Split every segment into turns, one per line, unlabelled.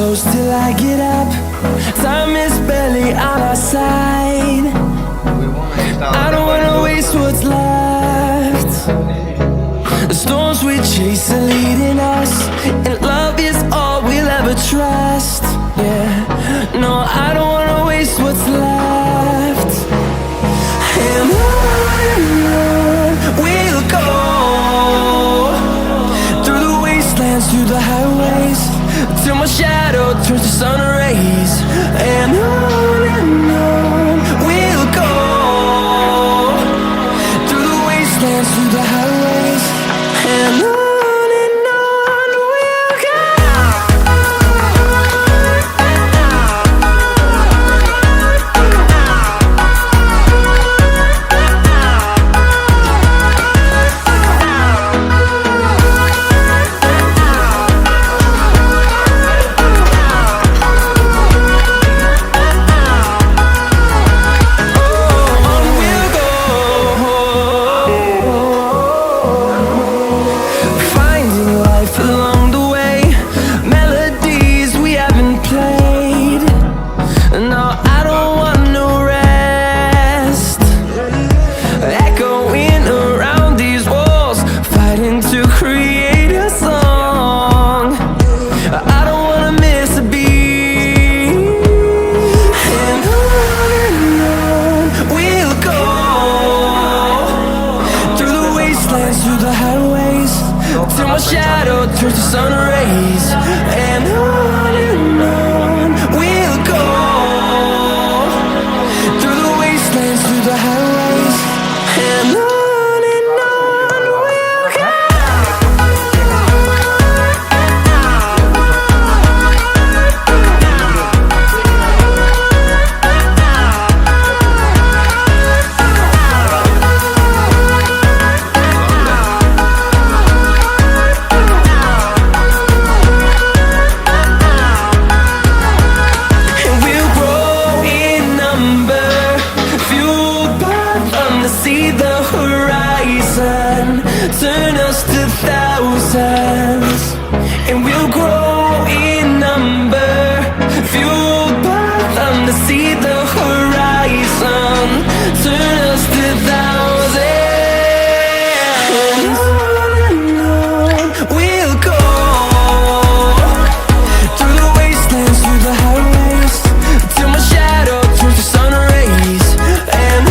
close till I get up. Time is barely on our side. I don't wanna waste what's left. The storms we chase are leading us, and love is all we'll ever trust. Yeah, no, I don't wanna waste what's left. And on we'll go, through the wastelands, through the highways, till my shadow turns to sun rays. And on we'll go, through the wastelands, through the highways, and on. Through the highways, till my shadow turns to sun rays. And on we'll go, through the wastelands, through the highways, and on we'll go. See the horizon, turn us to thousands, and we'll grow in number, fueled by them to see the horizon, turn us to thousands. And on we'll go, through the wastelands, through the highways, till my shadow turns to sun rays. And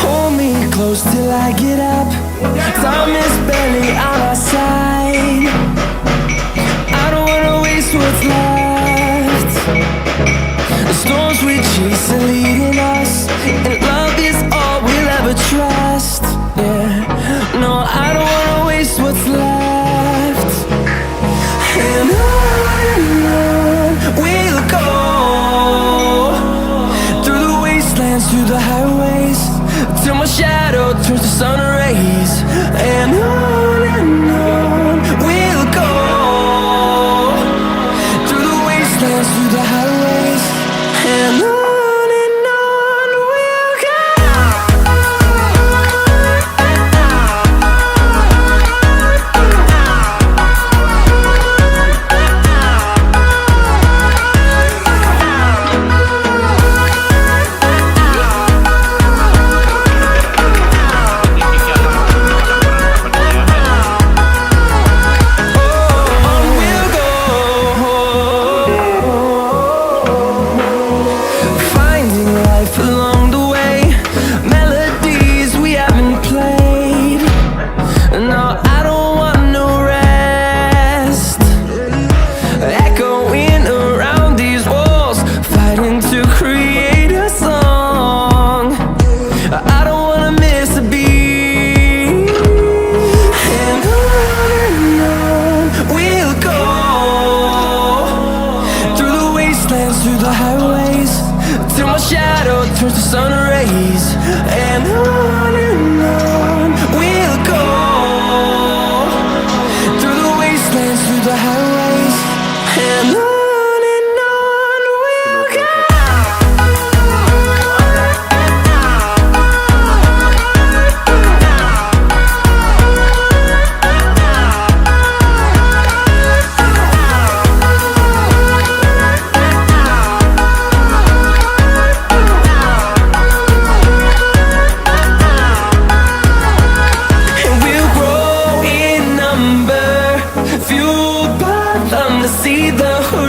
hold me close till I get up. Time is barely on our side. I don't wanna waste what's left. The storms we chase are leading us, and love is all we'll ever trust. Yeah, no, I don't wanna waste what's left. And on we'll go, through the wastelands, through the highways, till my shadow turns to sun rays. And on turns to sun rays, and on we'll go, through the wastelands, through the highways, and on we'll go. See the horizon.